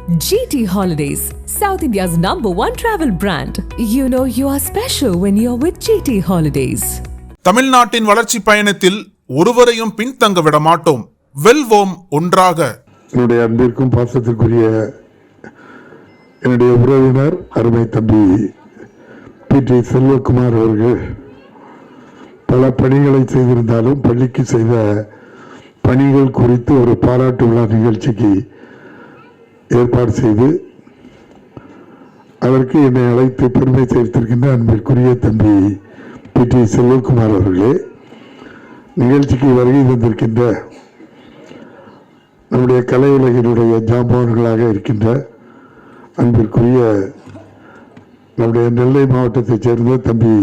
GT Holidays, South India's #1 travel brand. You know you are special when you're with GT Holidays. தமிழ்நாட்டின் வளர்ச்சி பயணத்தில் ஒருவரையும் பின்தங்க விட மாட்டோம். வெல்வோம் ஒன்றாக. என்னுடைய அன்பிற்கும் பாசத்திற்குரிய என்னுடைய உறவினர் அருமை தம்பி PT செல்வகுமார் அவர்கள் பல பணிகளை செய்திருந்தாலும் பள்ளிக்கு செய்த பணிகள் குறித்து ஒரு பாராட்டு விழா நிகழ்ச்சிக்கு ஏற்பாடு செய்து அதற்கு என்னை அழைத்து பெருமை சேர்த்திருக்கின்ற அன்பிற்குரிய தம்பி PT செல்வகுமார் அவர்களே, நிகழ்ச்சிக்கு வருகை தந்திருக்கின்ற நம்முடைய கலை உலகினுடைய ஜாம்பவான்களாக இருக்கின்ற அன்பிற்குரிய நம்முடைய நெல்லை மாவட்டத்தைச் சேர்ந்த தம்பி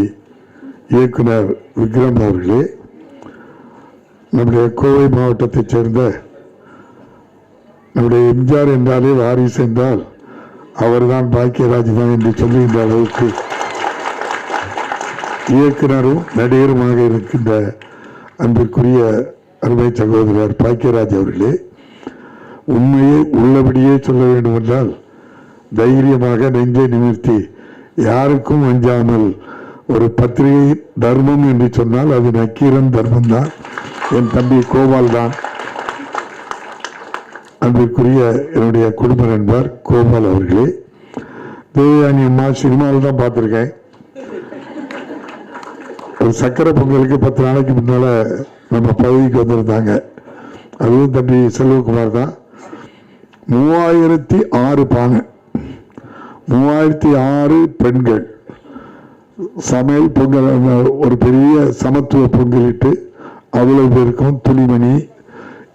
இயக்குனர் விக்ரம் அவர்களே, நம்முடைய கோவை மாவட்டத்தைச் சேர்ந்த நம்முடைய எம்ஜிஆர் என்றாலே வாரிசு என்றால் அவர்தான் பாக்கியராஜ் தான் என்று சொல்லுகின்ற அளவுக்கு இயக்குனரும் நடிகருமாக இருக்கின்ற அன்பிற்குரிய அருமை சகோதரர் பாக்கியராஜ் அவர்களே, உண்மையை உள்ளபடியே சொல்ல வேண்டும் என்றால் தைரியமாக நெஞ்சை நிமிர்த்தி யாருக்கும் அஞ்சாமல் ஒரு பத்திரிகை தர்மம் என்று சொன்னால் அது நக்கீரன் தர்மம் தான். என் தம்பி கோபால் தான். அன்பிற்குரிய என்னுடைய குடும்ப நண்பர் கோபால் அவர்களே, தேவயானி அம்மா சினிமாவில் தான் பார்த்துருக்கேன். ஒரு சக்கரை பொங்கலுக்கு 10 நாளைக்கு முன்னால நம்ம பகுதிக்கு வந்திருந்தாங்க. அதுவும் தம்பி செல்வகுமார் தான். 3006 பானை, 3006 பெண்கள் சமையல் பொங்கல், ஒரு பெரிய சமத்துவ பொங்கலிட்டு அவ்வளவு பேருக்கும் துணிமணி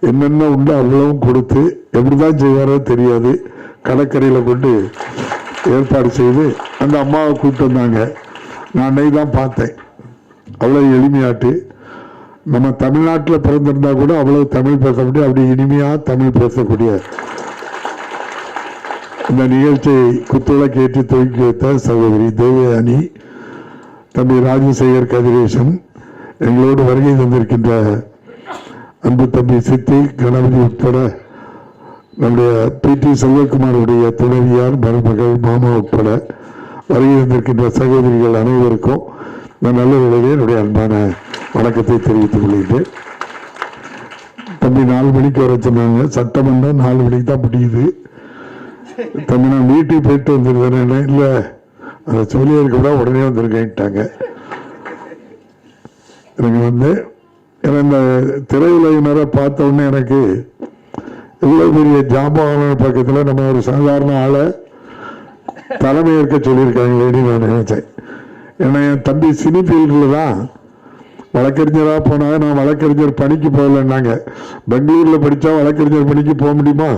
என்னென்ன உண்டு அவ்வளவும் கொடுத்து எப்படிதான் செய்வாரோ தெரியாது கடற்கரையில் கொண்டு ஏற்பாடு செய்து அந்த அம்மாவை கூப்பிட்டு வந்தாங்க. நான் அன்னைக்கு தான் பார்த்தேன். அவ்வளோ எளிமையாட்டு நம்ம தமிழ்நாட்டில் பிறந்திருந்தா கூட அவ்வளோ தமிழ் பேச முடியும். அப்படி இனிமையாக தமிழ் பேசக்கூடிய இந்த நிகழ்ச்சியை குத்துவிளக்கு ஏற்றி துவக்கி வைத்த சகோதரி தேவயானி, தம்பி ராஜசேகர் கதிரேசன், எங்களோடு வருகை தந்திருக்கின்ற அன்பு தம்பி சித்தி கணபதி உட்பட நம்முடைய PT செல்வகுமாருடைய துணைவியார் மருமகள் மாமா உட்பட வருகை தந்திருக்கின்ற சகோதரிகள் அனைவருக்கும் நான் நல்ல வேளையிலே என்னுடைய அன்பான வணக்கத்தை தெரிவித்துக் கொள்கிறேன். தம்பி 4 மணிக்கு வர சொன்னாங்க. சட்டமன்றம் 4 மணிக்கு தான் முடியுது. தம்பி நான் வீட்டுக்கு போயிட்டு வந்துருக்கேன். இல்லை அதை சொல்லியிருக்க கூட உடனே வந்திருக்கேன்ட்டாங்க. எனக்கு ஏன்னா இந்த திரையுலகினரை பார்த்த உடனே எனக்கு இவ்வளவு பெரிய ஜாம்பவான பக்கத்தில் நம்ம ஒரு சாதாரண ஆளை தலைமை ஏற்க சொல்லியிருக்காங்களேன்னு நான் நினைச்சேன். ஏன்னா என் தம்பி சினி ஃபீல்டில் தான் வழக்கறிஞராக போனாங்க. நான் வழக்கறிஞர் பணிக்கு போகலைன்னாங்க. பெங்களூரில் படித்தா வழக்கறிஞர் பணிக்கு போக முடியுமா?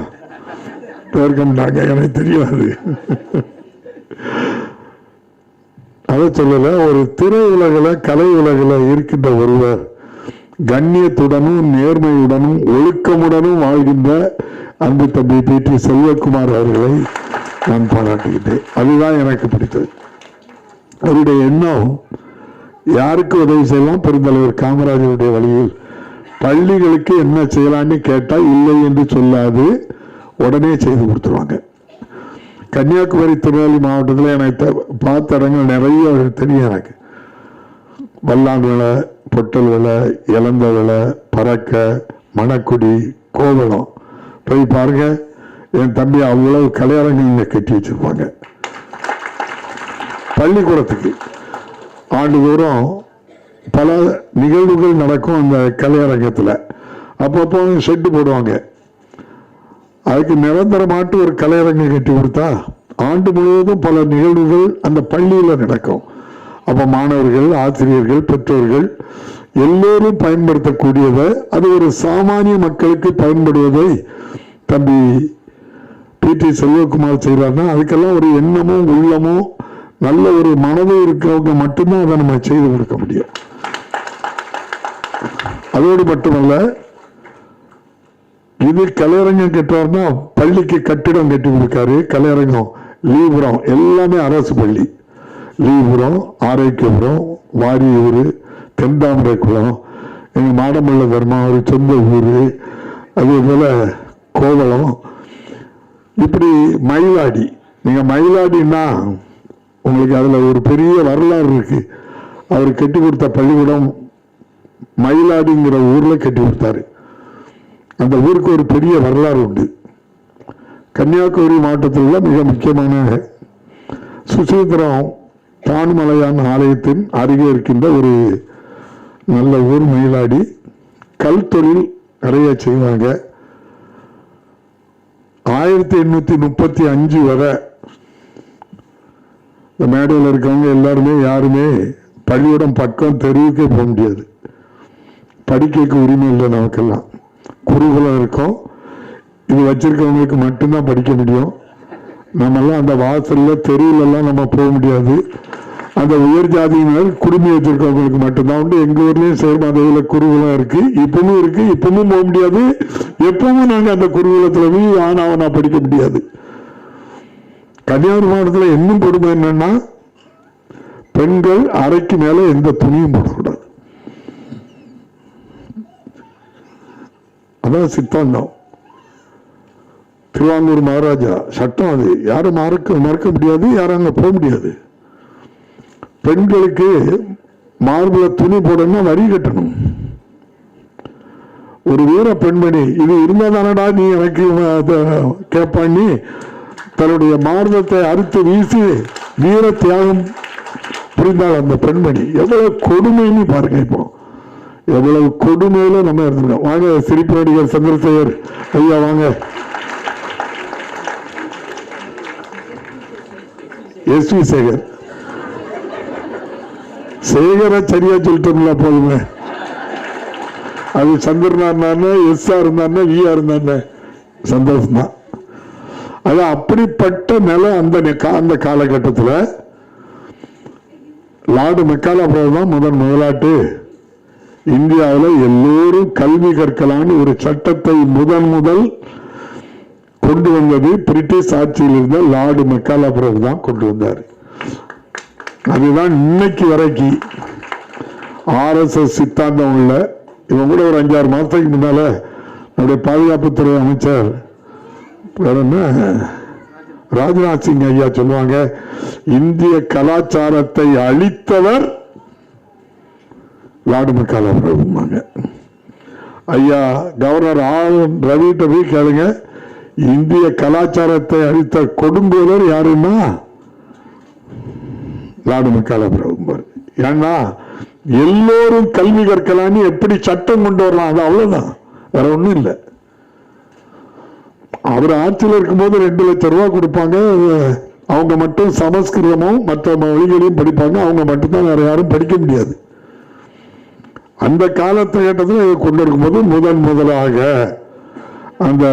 பேர்க்க மாட்டாங்க. எனக்கு தெரியாது. அதை சொல்லலை. ஒரு திரை உலகில் கலை உலகில் இருக்கின்ற ஒருவர் கண்ணியத்துடனும் நேர்மையுடனும் ஒழுக்கமுடனும் வாழ்கின்ற அன்பு தம்பி PT செல்வகுமார் அவர்களை நான் பாராட்டுகின்றேன். அதுதான் எனக்கு பிடித்தது. அவருடைய எண்ணம் யாருக்கு உதவி செய்யலாம், பெருந்தலைவர் காமராஜருடைய வழியில் பள்ளிகளுக்கு என்ன செய்யலான்னு கேட்டால் இல்லை என்று சொல்லாது உடனே செய்து கொடுத்துருவாங்க. கன்னியாகுமரி திருநெல்வேலி மாவட்டத்தில் எனக்கு பார்த்த இடங்கள் நிறைய தெரியும். எனக்கு வல்லான் விலை, பொட்டல் விலை, இளந்த விலை, பறக்க, மணக்குடி, கோவளம் போய் பாருங்க. என் தம்பி அவ்வளவு கலையரங்க கட்டி வச்சிருப்பாங்க. பள்ளிக்கூடத்துக்கு ஆண்டுதோறும் பல நிகழ்வுகள் நடக்கும் அந்த கலையரங்கத்தில். அப்பப்போ ஷெட்டு போடுவாங்க. அதுக்கு நிரந்தரமாட்டு ஒரு கலையரங்கம் கட்டி கொடுத்தா ஆண்டு முழுவதும் பல நிகழ்வுகள் அந்த பள்ளியில் நடக்கும். அப்போ மாணவர்கள், ஆசிரியர்கள், பெற்றோர்கள் எல்லோரும் பயன்படுத்தக்கூடியதை, அது ஒரு சாமானிய மக்களுக்கு பயன்படுவதை தம்பி PT செல்வகுமார் செய்கிறார்னா அதுக்கெல்லாம் ஒரு எண்ணமும் உள்ளமும் நல்ல ஒரு மனதும் இருக்கிறவங்க மட்டும்தான் அதை நம்ம செய்து கொடுக்க முடியும். அதோடு மட்டுமல்ல, இது கலையரங்கம் கட்டுறாருன்னா பள்ளிக்கு கட்டிடம் கட்டி கொடுக்காரு. கலையரங்கம், லீபுரம் எல்லாமே அரசு பள்ளி. லீபுரம், ஆரோக்கியபுரம், வாரியூர், தென்தாமரை குளம், எங்கள் மாடமல்ல தர்மா ஒரு சொந்த ஊர், அதே போல் கோவளம், இப்படி மயிலாடி, நீங்க மயிலாடினா உங்களுக்கு அதுல ஒரு பெரிய வரலாறு இருக்கு. அவர் கட்டி கொடுத்த பள்ளிக்கூடம் மயிலாடிங்கிற ஊர்ல கட்டி கொடுத்தாரு. அந்த ஊருக்கு ஒரு பெரிய வரலாறு உண்டு. கன்னியாகுமரி மாவட்டத்தில் மிக முக்கியமான சுசீந்திரம் தானுமலையான் ஆலயத்தின் அருகே இருக்கின்ற ஒரு நல்ல ஊர் மயிலாடி. கல் தொழில் நிறைய செய்வாங்க. 1835 வரை இந்த மேடையில் இருக்கவங்க எல்லாருமே யாருமே பள்ளிக்கூடம் பக்கம் தெருவுக்கே போக முடியாது. படிக்க உரிமை இல்லை. நமக்கெல்லாம் குருகுலம் இருக்கும். இது வச்சிருக்கவங்களுக்கு மட்டும்தான் படிக்க முடியும். நம்மெல்லாம் அந்த வாசல்ல தெருவிலெல்லாம் நம்ம போக முடியாது. அந்த உயர் ஜாதியினர் குடுமி வச்சிருக்கவங்களுக்கு மட்டும்தான் உண்டு. எங்க ஊர்லயும் சேர்மாதையில குருகுலம் இருக்கு, இப்பவும் இருக்கு. இப்பவும் போக முடியாது. எப்பவும் நாங்க அந்த குருகுலத்துல போய் ஆனாவனா படிக்க முடியாது. கன்னியாகுமரி மாவட்டத்தில் இன்னும் கொடுமை என்னன்னா, பெண்கள் அறைக்கு மேல எந்த துணியும் போடக்கூடாது. அதான் சித்தாந்தம். திருவாங்கூர் மகாராஜா சட்டம் அது. யாரும் மறக்க முடியாது, யாரும் அங்க போக முடியாது. பெண்களுக்கு மார்புல துணி போடணும்னா வரி கட்டணும். ஒரு வீர பெண்மணி இது இருந்தா தானடா நீ எனக்கு கேட்பாண்ணி தன்னுடைய மார்பத்தை அறுத்து வீசி வீர தியாகம் புரிந்தாள் அந்த பெண்மணி. எவ்வளவு கொடுமைன்னு பாருங்க. இப்போ எவ்வளவு கொடுமையில நம்ம இருந்திருக்கோம். வாங்க சிரிப்பு நடிகர் சந்திரசேகர் ஐயா வாங்க. S we Sekar. சேகரை சரியா சொல்லிட்டோம்ல போதுமே. அது சந்திரனா இருந்தானே, எஸ் ஆ இருந்தானே, வி ஆ இருந்தானே சந்தோஷம் தான். அது அப்படிப்பட்ட நிலை. அந்த காலகட்டத்தில் லார்டு மெக்காலா தான் முதலாட்டு இந்தியாவில் எல்லோரும் கல்வி கற்கலான்னு ஒரு சட்டத்தை முதல் கொண்டு வந்தது பிரிட்டிஷ் ஆட்சியில் இருந்த லார்டு மெக்காலா தான் கொண்டு வந்தார். அதுதான் இன்னைக்கு வரைக்கும் RSS சித்தாந்தம் உள்ள. இவங்க கூட ஒரு 5-6 மாதத்துக்கு முன்னால நம்முடைய பாதுகாப்புத்துறை அமைச்சர் ராஜ்நாத் சிங் ஐயா சொல்லுவாங்க, இந்திய கலாச்சாரத்தை அழித்தவர் லார்டு மெக்காலா பிரபுமாங்க. ஐயா கவர்னர் ரவிட்ட போய் கேளுங்க, இந்திய கலாச்சாரத்தை அழித்த கொடுங்கோலர் யாருன்னா லார்டு மெக்காலா பிரபு. ஏன்னா எல்லோரும் கல்வி கற்கலான்னு எப்படி சட்டம் கொண்டு வரலாம், அது அவ்வளவுதான், வேற ஒண்ணும் இல்லை. அவர் ஆட்சியில் இருக்கும்போது 2 லட்சம் ரூபாய் கொடுப்பாங்க. அவங்க மட்டும் சமஸ்கிருதமும் மற்ற மொழிகளையும் படிப்பாங்க. அவங்க மட்டும்தான், வேற யாரும் படிக்க முடியாது. அந்த காலகட்டத்தில் கொண்டு இருக்கும்போது முதலாக அந்த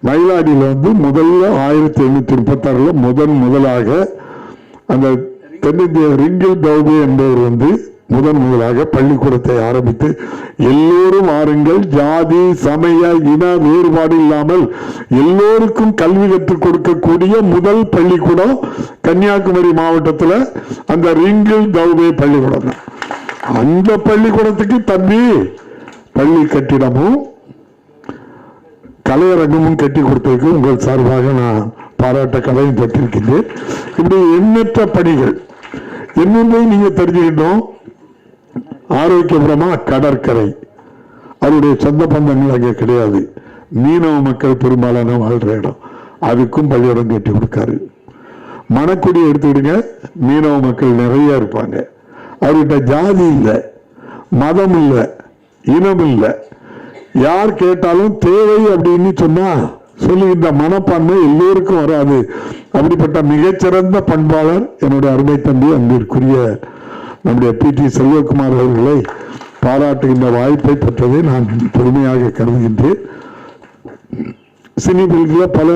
மயிலாடியில் முதல்ல 1836 முதலாக அந்த தென்னிந்திய ரிங்கிள் தௌபே என்பவர் முதலாக பள்ளிக்கூடத்தை ஆரம்பித்து எல்லோரும் ஆறுங்கள், ஜாதி சமய இன வேறுபாடு இல்லாமல் எல்லோருக்கும் கல்வி கற்றுக் கொடுக்கக்கூடிய முதல் பள்ளிக்கூடம் கன்னியாகுமரி மாவட்டத்தில் அந்த ரிங்கிள் தௌபே பள்ளிக்கூடம் தான். அந்த பள்ளிக்கூடத்துக்கு தம்பி பள்ளி கட்டிடமும் கலையரங்கமும் கட்டி கொடுத்ததுக்கு உங்கள் சார்பாக நான் பாராட்ட கதையும் பட்டிருக்கின்றேன். இப்படி எண்ணற்ற பணிகள் என்னென்ன நீங்க தெரிஞ்சுக்கிட்டோம். ஆரோக்கியபுரமா கடற்கரை, அவருடைய சொந்த பந்தங்கள் அங்கே கிடையாது. மீனவ மக்கள் பெரும்பாலான வாழ்ற இடம். அதுக்கும் பள்ளியிடம் கட்டி கொடுக்காரு. மணக்குடி எடுத்துக்கிடுங்க, மீனவ மக்கள் நிறைய இருப்பாங்க. அவர்கிட்ட ஜாதி இல்லை, மதம் இல்லை, இனம் இல்லை. யார் கேட்டாலும் தேவை அப்படின்னு சொன்னா சொல்லுகின்ற மனப்பான்மை எல்லோருக்கும் வராது. அப்படிப்பட்ட மிகச்சிறந்த பண்பாளர் என்னுடைய அருமை தம்பி அன்பிற்குரிய நம்முடைய PT செல்வகுமார் அவர்களை பாராட்டுகின்ற வாய்ப்பை பெற்றதை நான் பெருமையாக கருதுகின்றேன். சினிபில்கில் பல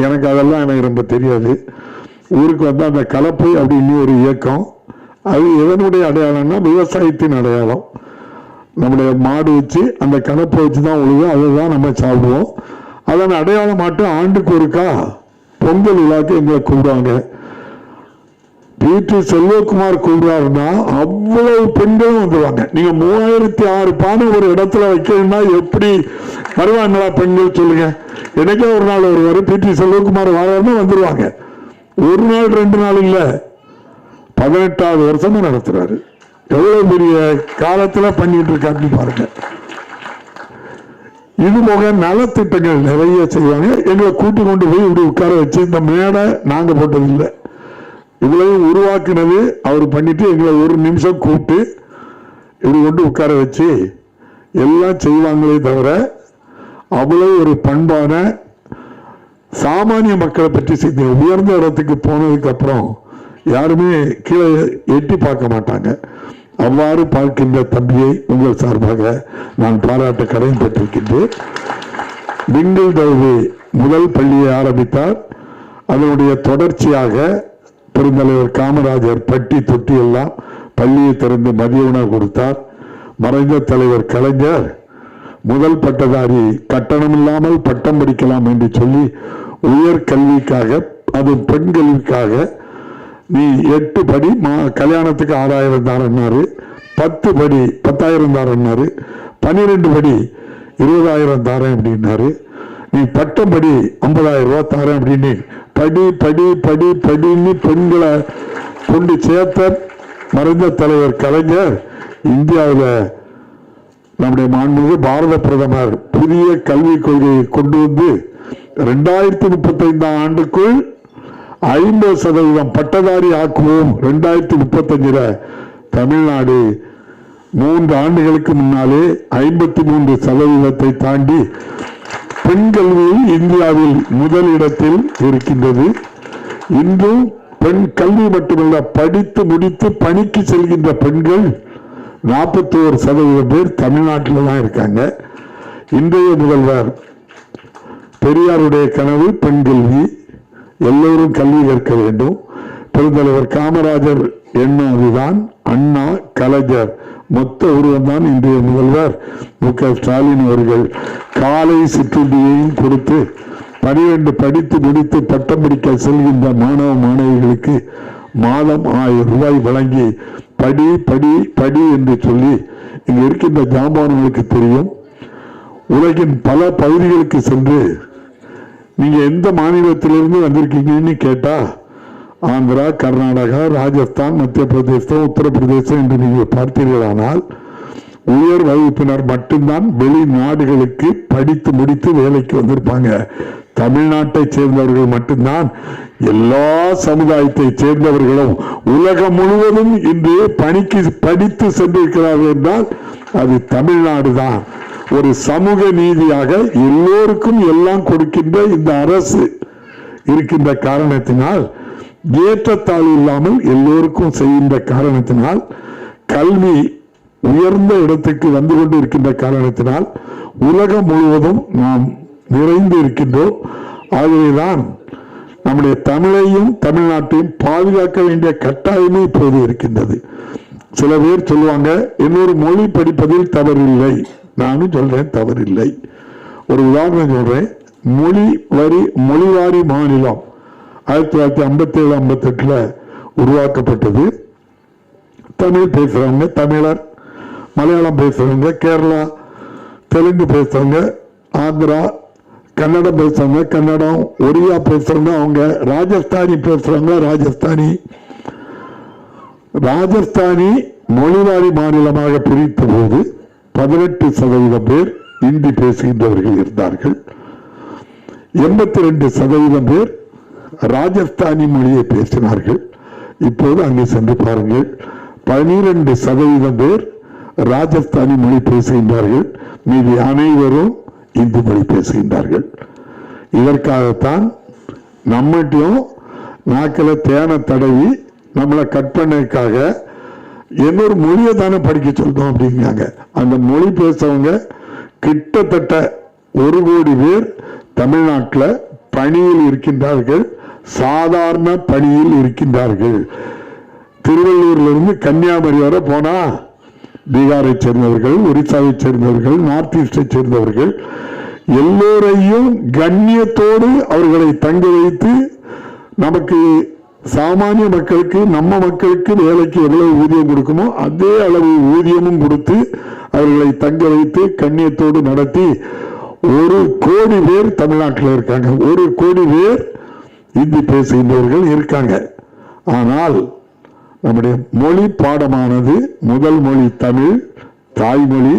எனக்கு அதெல்லாம் ரொம்ப தெரியாது. ஊருக்கு வந்து அந்த கலப்பை அப்படின்னு ஒரு இயக்கம், அது எதனுடைய அடையாளம்னா விவசாயத்தின் அடையாளம். நம்முடைய மாடு வச்சு அந்த கலப்பை வச்சு தான் உழுவும், அதை தான் நம்ம சாப்பிடுவோம். அதன் அடையாளம் மட்டும் ஆண்டுக்கு ஒருக்கா பொங்கல் விழாக்கு எங்களை கூப்பிடுவாங்க. PT செல்வகுமார் கூப்பிடுறாருன்னா அவ்வளவு பெண்களும் வந்துருவாங்க. நீங்க 3006 பானை ஒரு இடத்துல வைக்கணும்னா எப்படி வருவாங்களா பெண்கள் சொல்லுங்க? எனக்கே ஒரு நாள் ஒருவர் பிடி செல்வகுமார் வாழன்னு வந்துருவாங்க. ஒரு நாள் 2 நாள் இல்ல, 18வது வருஷமா நடத்துறாரு. எவ்வளவு பெரிய காலத்துல பண்ணிட்டு இருக்காருன்னு பாருங்க. இது போக நலத்திட்டங்கள் நிறைய செய்வாங்க. எங்களை கூட்டி கொண்டு போய் இப்படி உட்கார வச்சு, இந்த மேடை நாங்க போட்டதில்லை, இவ்வளவு உருவாக்குனது அவர் பண்ணிட்டு எங்களை ஒரு நிமிஷம் கூப்பிட்டு இப்படி கொண்டு உட்கார வச்சு எல்லாம் செய்வாங்களே தவிர அவ்வளவு ஒரு பண்பான சாமானிய மக்களை பற்றி செய்தி. உயர்ந்த இடத்துக்கு போனதுக்கு அப்புறம் யாருமே கீழே எட்டி பார்க்க மாட்டாங்க. அவ்வாறு பார்க்கின்ற தம்பியை உங்கள் சார்பாக நான் பாராட்ட கடமைப்பட்டிருக்கின்றேன். திங்கள் தௌவி முதல் பள்ளியை ஆரம்பித்தார். அதனுடைய தொடர்ச்சியாக பெருந்தலைவர் காமராஜர் பட்டி தொட்டி எல்லாம் பள்ளியை திறந்து மதிய உணவு கொடுத்தார். மறைந்த தலைவர் கலைஞர் முதல் பட்டதாரி கட்டணம் இல்லாமல் பட்டம் படிக்கலாம் என்று சொல்லி உயர் கல்விக்காக, அது பெண் கல்விக்காக நீ 8 படி கல்யாணத்துக்கு 6000 தாரன்னாரு, 10 படி 10,000 தாரன்னாரு, 12 படி 20,000 தாரேன் அப்படின்னாரு, நீ பட்டம் படி 50,000 ரூபாய் தாரேன் அப்படின்னு படி படி படி படின்னு பெண்களை கொண்டு சேர்த்த மறைந்த தலைவர் கலைஞர் இந்தியாவில் நம்முடைய மாண்புமிகு பாரத பிரதமர் புதிய கல்விக் கொள்கையை கொண்டு வந்து 2035 ஆண்டுக்குள் 50% பட்டதாரி ஆக்குவோம். 2035 தமிழ்நாடு 3 ஆண்டுகளுக்கு முன்னாலே 53% தாண்டி பெண் கல்வியில் இந்தியாவில் முதலிடத்தில் இருக்கின்றது. இன்றும் பெண் கல்வி மட்டுமல்ல, படித்து முடித்து பணிக்கு செல்கின்ற பெண்கள் 41% பேர் தமிழ்நாட்டில் தான் இருக்காங்க. இன்றைய முதல்வர் பெரியாருடைய கனவு பெண் கல்வி, எல்லோரும் கல்வி கற்க வேண்டும். பெருந்தலைவர் காமராஜர் எண்ணம் அதுதான். அண்ணா கலைஞர் மொத்த உருவம் தான் இன்றைய முதல்வர் மு.க. ஸ்டாலின் அவர்கள். காலை சிற்றுண்டியையும் கொடுத்து 12 படித்து முடித்து பட்டம் படிக்க செல்கின்ற மாணவ மாணவிகளுக்கு மாதம் 1000 ரூபாய் வழங்கி படி படி படி என்று சொல்லி, இங்கு இருக்கின்ற ஜாம்பான்களுக்கு தெரியும், உலகின் பல பகுதிகளுக்கு சென்று நீங்க எந்த மாநிலத்திலிருந்து வந்திருக்கீங்கன்னு கேட்டா ஆந்திரா, கர்நாடகா, ராஜஸ்தான், மத்திய பிரதேசம், உத்தரப்பிரதேசம் என்று நீங்கள் பார்த்தீர்களானால் உயர் வகுப்பினர் மட்டும்தான் வெளிநாடுகளுக்கு படித்து முடித்து வேலைக்கு வந்திருப்பாங்க. தமிழ்நாட்டை சேர்ந்தவர்கள் மட்டும்தான். எல்லா சமுதாயத்தை சேர்ந்தவர்களும் உலகம் முழுவதும் இன்று பணிக்கு படித்து சென்றிருக்கிறார்கள் என்றால் அது தமிழ்நாடு தான். ஒரு சமூக நீதியாக எல்லோருக்கும் எல்லாம் கொடுக்கின்ற இந்த அரசு இருக்கின்ற காரணத்தினால், ஏற்றத்தாழ்வு இல்லாமல் எல்லோருக்கும் செய்கின்ற காரணத்தினால், கல்வி உயர்ந்த இடத்துக்கு வந்து கொண்டு இருக்கின்ற காரணத்தினால் உலகம் முழுவதும் நாம் நிறைந்து இருக்கின்றோம். ஆகவேதான் நம்முடைய தமிழையும் தமிழ்நாட்டையும் பாதுகாக்க வேண்டிய கட்டாயமே இப்போது இருக்கின்றது. சில பேர் சொல்லுவாங்க இன்னொரு மொழி படிப்பதில் தவறில்லை. நானும் சொல்றேன் தவறில்லை. ஒரு உதாரணம் சொல்றேன். மொழிவாரி மாநிலம் 1957-58 உருவாக்கப்பட்டது. தமிழ் பேசுறவங்க தமிழர், மலையாளம் பேசுறவங்க கேரளா, தெலுங்கு பேசுறவங்க ஆந்திரா, கன்னடம் பேசுறவங்க கன்னடம், ஒரியா பேசுறவங்க அவங்க, ராஜஸ்தானி பேசுறவங்க ராஜஸ்தானி மொழிவாரி மாநிலமாக பிரித்த போது 18% பேர் இந்தி பேசுகின்றவர்கள் இருந்தார்கள். 82% பேர் ராஜஸ்தானி மொழியை பேசினார்கள். இப்போது அங்கே சென்று பாருங்கள், 12% பேர் ராஜஸ்தானி மொழி பேசுகின்றார்கள். மீதி அனைவரும் இந்தி மொழி பேசுகின்றார்கள். இதற்காகத்தான் நம்மகிட்டையும் நாக்கில் தேனை தடவி நம்மளை கற்பனைக்காக இன்னொரு மொழியை தானே படிக்க சொல்றோம் அப்படிங்காங்க. அந்த மொழி பேசுறவங்க கிட்டத்தட்ட 1 கோடி பேர் தமிழ்நாட்டில் பணியில் இருக்கின்றார்கள், சாதாரண பணியில் இருக்கின்றார்கள். திருவள்ளூரிலிருந்து கன்னியாகுமரி வரை போனா பீகாரை சேர்ந்தவர்கள், ஒரிசாவை சேர்ந்தவர்கள், நார்த் ஈஸ்டை சேர்ந்தவர்கள் எல்லோரையும் கண்ணியத்தோடு அவர்களை தங்க வைத்து, நமக்கு சாமானிய மக்களுக்கு நம்ம மக்களுக்கு வேலைக்கு எவ்வளவு ஊதியம் கொடுக்குமோ அதே அளவு ஊதியமும் கொடுத்து அவர்களை தங்க வைத்து கண்ணியத்தோடு நடத்தி 1 கோடி பேர் தமிழ்நாட்டில் இருக்காங்க. 1 கோடி பேர் இந்தி பேசுகின்றவர்கள் இருக்காங்க. ஆனால் நம்முடைய மொழி பாடமானது முதல் மொழி தமிழ் தாய்மொழி,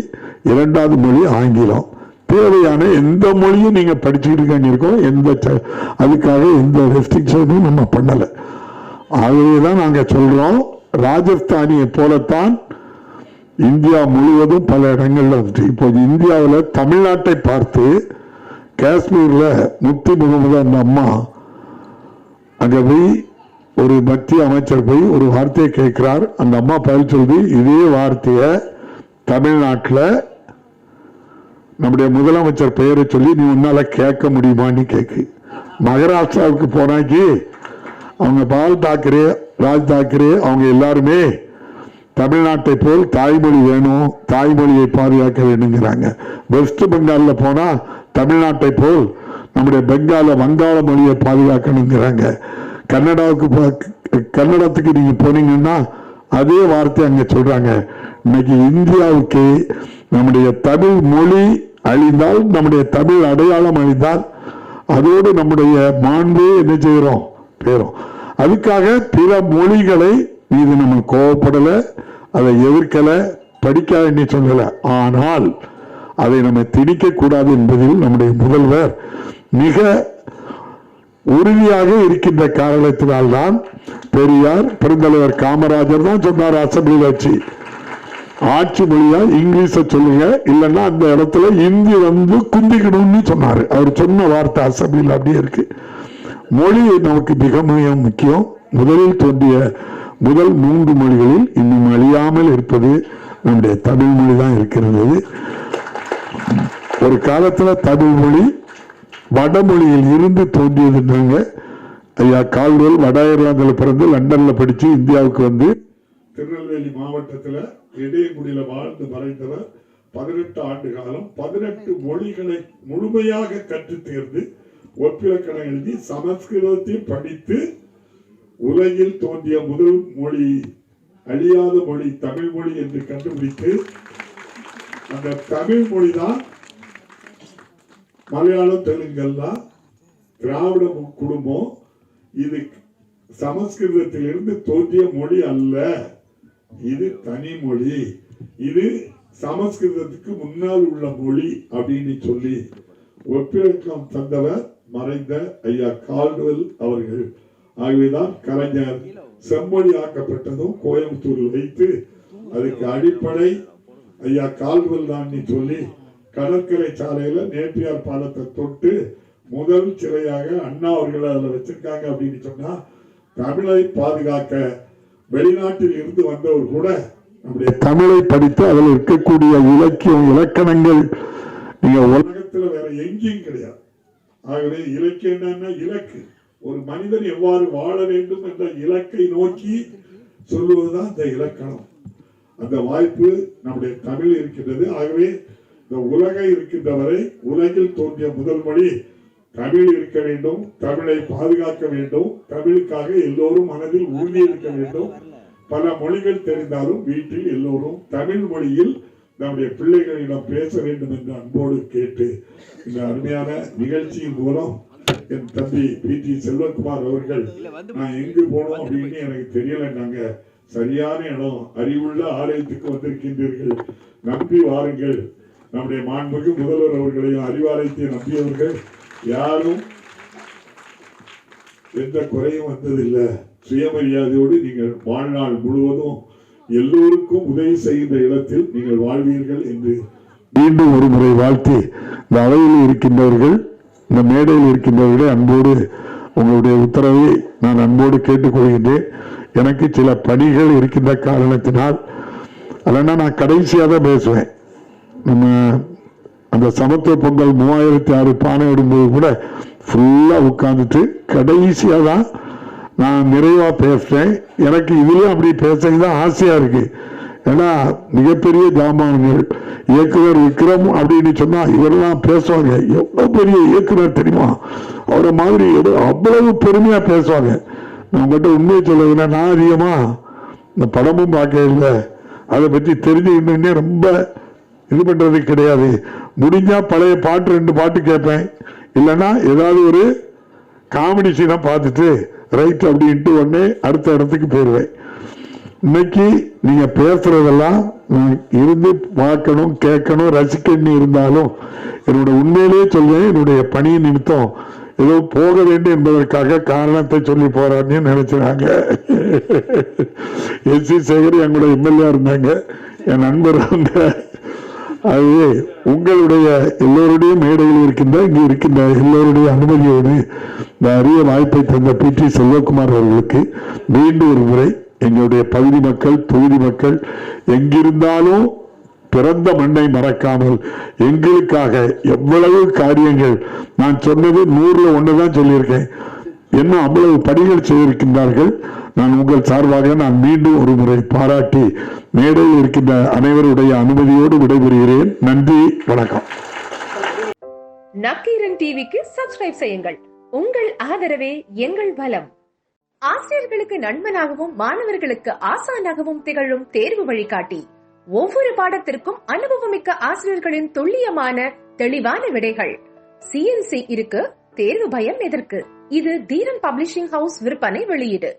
2வது மொழி ஆங்கிலம். தேவையான எந்த மொழியும் நீங்க படிச்சுக்கிட்டு இருக்கோம். அதுக்காக எந்த ரெஸ்ட்ரிக்ஷனும் நம்ம பண்ணல. ஆகவேதான் நாங்க சொல்றோம், ராஜஸ்தானியை போலத்தான் இந்தியா முழுவதும் பல இடங்கள்ல வந்துட்டு இப்போது இந்தியாவில் தமிழ்நாட்டை பார்த்து காஷ்மீர்ல முப்தி முகமது அந்த அம்மா அங்க போய் ஒரு மத்திய அமைச்சர் போய் ஒரு வார்த்தையை கேட்கிறார். அந்த அம்மா பதில் சொல்லுது, இதே வார்த்தையை தமிழ்நாட்டில் நம்முடைய முதலமைச்சர் பெயரை சொல்லி நீ உன்னால கேட்க முடியுமான்னு கேக்கு. மகாராஷ்டிராவுக்கு போனாக்கி அவங்க பால் தாக்கரே, ராஜ் தாக்கரே அவங்க எல்லாருமே தமிழ்நாட்டை போல் தாய்மொழி வேணும், தாய்மொழியை பாதுகாக்க வேணுங்கிறாங்க. வெஸ்ட் பெங்காலில் போனா தமிழ்நாட்டை போல் நம்முடைய வங்காள மொழியை பாதுகாக்கணுங்கிறாங்க. கன்னடத்துக்கு நீங்க போனீங்கன்னா அதே வார்த்தை அங்க சொல்றாங்க. இன்னைக்கு இந்தியாவுக்கு நம்முடைய தமிழ் மொழி அழிந்தால், நம்முடைய தமிழ் அடையாளம் அழிந்தால், அதோடு நம்முடைய மாண்பே என்ன செய்யறோம் பேரும். அதுக்காக பிற மொழிகளை மீது நம்ம கோவப்படல, அதை எதிர்க்கல, படிக்காத சொல்லல. ஆனால் அதை நம்ம திணிக்க கூடாது என்பதில் நம்முடைய முதல்வர் மிக உறுதியாக இருக்கின்ற காரணத்தினால்தான் பெரியார், பெருந்தலைவர் காமராஜர் தான் சொன்னார், அசம்பிளியில் வச்சு ஆட்சி மொழியா இங்கிலீஷ சொல்லுங்க, இல்லைன்னா அந்த இடத்துல இந்தி வந்து குந்திக்கணும்னு சொன்னாரு. அவர் சொன்ன வார்த்தை அசம்பிளியில் அப்படியே இருக்கு. மொழி நமக்கு மிக மிக முக்கியம். முதலில் தோன்றிய முதல் 3 மொழிகளில் இன்னும் அழியாமல் இருப்பது நம்முடைய தமிழ் மொழி தான் இருக்கிறது. ஒரு காலத்துல தமிழ் மொழி வடமொழியில் இருந்து தோன்றியதுன்னாங்க. ஐயா கால்டுவெல் வட அயர்லாந்தில் பிறந்து லண்டன்ல படிச்சு இந்தியாவுக்கு வந்து திருநெல்வேலி மாவட்டத்தில் இடையங்குடியில வாழ்ந்து மறைந்தவர். 18 ஆண்டு காலம் 18 மொழிகளை முழுமையாக கற்று தேர்ந்து ஒப்பிலக்கணம் எழுதி சமஸ்கிருதத்தை படித்து உலகில் தோன்றிய முதல் மொழி, அழியாத மொழி தமிழ் மொழி என்று கண்டுபிடித்து, அந்த தமிழ் மொழிதான் மலையாளம் தெலுங்கெல்லாம் திராவிட குடும்பம். இது சமஸ்கிருதத்தில் இருந்து தோன்றிய மொழி அல்ல, இது தனி மொழி, இது சமஸ்கிருதத்துக்கு முன்னால் உள்ள மொழி அப்படின்னு சொல்லி ஒப்பிலக்கம் தந்தவர் மறைந்த ஐயா கால்டுவெல் அவர்கள். ஆகவேதான் கலைஞர் செம்மொழி ஆக்கப்பட்டதும் கோயம்புத்தூரில் வைத்து அதுக்கு அடிப்படை ஐயா கால்டுவெல் தான் சொல்லி கடற்கரை சாலையில நேப்பியார் பாலத்தை தொட்டு முதல் சிலையாக அண்ணா அவர்கள் அதில் வச்சிருக்காங்க. அப்படின்னு சொன்னா தமிழை பாதுகாக்க வெளிநாட்டில் இருந்து வந்தவர் கூட நம்முடைய தமிழை படித்து அதில் இருக்கக்கூடிய இலக்கியம், இலக்கணங்கள் நீங்க உலகத்துல வேற எங்கேயும் கிடையாது. ஆகவே இலக்கியம் என்னன்னா இலக்கு, ஒரு மனிதன் எவ்வாறு வாழ வேண்டும் என்ற இலக்கை நோக்கி சொல்லுவதுதான் இந்த இலக்கணம். அந்த வாய்ப்பு நம்முடைய தமிழ் இருக்கின்றது. ஆகவே இந்த உலகை இருக்கின்ற வரை உலகில் தோன்றிய முதல் மொழி தமிழ் இருக்க வேண்டும், தமிழை பாதுகாக்க வேண்டும், தமிழுக்காக எல்லோரும் மனதில் உறுதி இருக்க வேண்டும். பல மொழிகள் தெரிந்தாலும் வீட்டில் எல்லோரும் தமிழ் மொழியில் நம்முடைய பிள்ளைகளிடம் பேச வேண்டும் என்று அன்போடு கேட்டு இந்த அருமையான நிகழ்ச்சியின் மூலம் என் தம்பி பி.டி. செல்வகுமார் அவர்கள், நான் எங்கு போனோம் அப்படின்னு எனக்கு தெரியல, நாங்க சரியான இடம் அறிவுள்ள ஆலயத்துக்கு வந்திருக்கின்றீர்கள், நம்பி வாருங்கள். நம்முடைய மாண்புமிகு முதல்வர் அவர்களையும் அறிவாலயத்தை நம்பியவர்கள் யாரும் எந்த குறையும் வந்ததில்லை. சுயமரியாதையோடு நீங்கள் வாழ்நாள் முழுவதும் எல்லோருக்கும் உதவி செய்கின்ற இடத்தில் நீங்கள் வாழ்வீர்கள் என்று மீண்டும் ஒரு முறை வாழ்த்தி, இந்த அவையில் இருக்கின்றவர்கள், இந்த மேடையில் இருக்கின்றவர்களை அன்போடு உங்களுடைய உத்தரவை நான் அன்போடு கேட்டுக்கொள்கின்றேன். எனக்கு சில பணிகள் இருக்கின்ற காரணத்தினால் அதனால் நான் கடைசியாக தான் பேசுவேன். நம்ம அந்த சமத்துவ பொங்கல் 3006 பானை விடும்போது கூட ஃபுல்லா உட்கார்ந்துட்டு கடைசியாக தான் நான் நிறைவா பேசுறேன். எனக்கு இதுலயும் அப்படி பேசதான் ஆசையா இருக்கு. ஏன்னா மிகப்பெரிய ஜாமான்கள் இயக்குனர் விக்ரம் அப்படின்னு சொன்னா இவரெல்லாம் பேசுவாங்க. எவ்வளவு பெரிய இயக்குனர் தெரியுமா, அவரை மாதிரி அவ்வளவு பெருமையா பேசுவாங்க. நான் உங்கள்கிட்ட உண்மையை சொல்லுவேன்னா, நான் அதிகமா இந்த படமும் பார்க்க இல்லை, அதை பற்றி தெரிஞ்சுக்கிட்டே ரொம்ப இது பண்றது கிடையாது. முடிஞ்சா பழைய பாட்டு 2 பாட்டு கேட்பேன், இல்லைன்னா ஏதாவது ஒரு காமெடி சீனா பார்த்துட்டு ரைட் அப்படின்ட்டு உடனே அடுத்த இடத்துக்கு போயிடுவேன். இன்னைக்கு நீங்க பேசுறதெல்லாம் நான் இருந்து பார்க்கணும், கேட்கணும், ரசிக்கணும் இருந்தாலும் என்னோட உண்மையிலேயே சொல்றேன், என்னுடைய பணி நிமித்தம் ஏதோ போக வேண்டும் என்பதற்காக காரணத்தை சொல்லி போறான்னு நினைச்சாங்க. எஸ்.சி. சேகர் எங்களோட எம்எல்ஏ இருந்தாங்க, என் நண்பர். அது உங்களுடைய எல்லோருடைய மேடையில் இருக்கின்ற இங்கு இருக்கின்ற எல்லோருடைய அனுமதியோடு இந்த அரிய வாய்ப்பை தந்த பி.டி. செல்வகுமார் அவர்களுக்கு மீண்டும் ஒரு முறை எங்களுடைய பகுதி மக்கள், தொகுதி மக்கள் எங்கிருந்தாலும் பிறந்த மண்ணை மறக்காமல் எங்களுக்காக எவ்வளவு காரியங்கள், நான் சொன்னது 100ல் 1 தான் சொல்லியிருக்கேன், என்ன அவ்வளவு பணிகள் செய்திருக்கின்றார்கள். நான் உங்கள் சார்பாக நான் மீண்டும் ஒரு முறை பாராட்டி மேடையில் இருக்கின்ற அனைவருடைய அனுமதியோடு விடைபெறுகிறேன். நன்றி, வணக்கம். நக்கீரன் டிவிக்கு சப்ஸ்கிரைப் செய்யுங்கள். உங்கள் ஆதரவே எங்கள் பலம். ஆசிரியர்களுக்கு நண்பனாகவும் மாணவர்களுக்கு ஆசானாகவும் திகழும் தேர்வு வழிகாட்டி. ஒவ்வொரு பாடத்திற்கும் அனுபவமிக்க ஆசிரியர்களின் துல்லியமான தெளிவான விடைகள். CNC இருக்கு, தேர்வு பயம் எதற்கு? இது தீரன் பப்ளிஷிங் ஹவுஸ் விற்பனை வெளியீடு.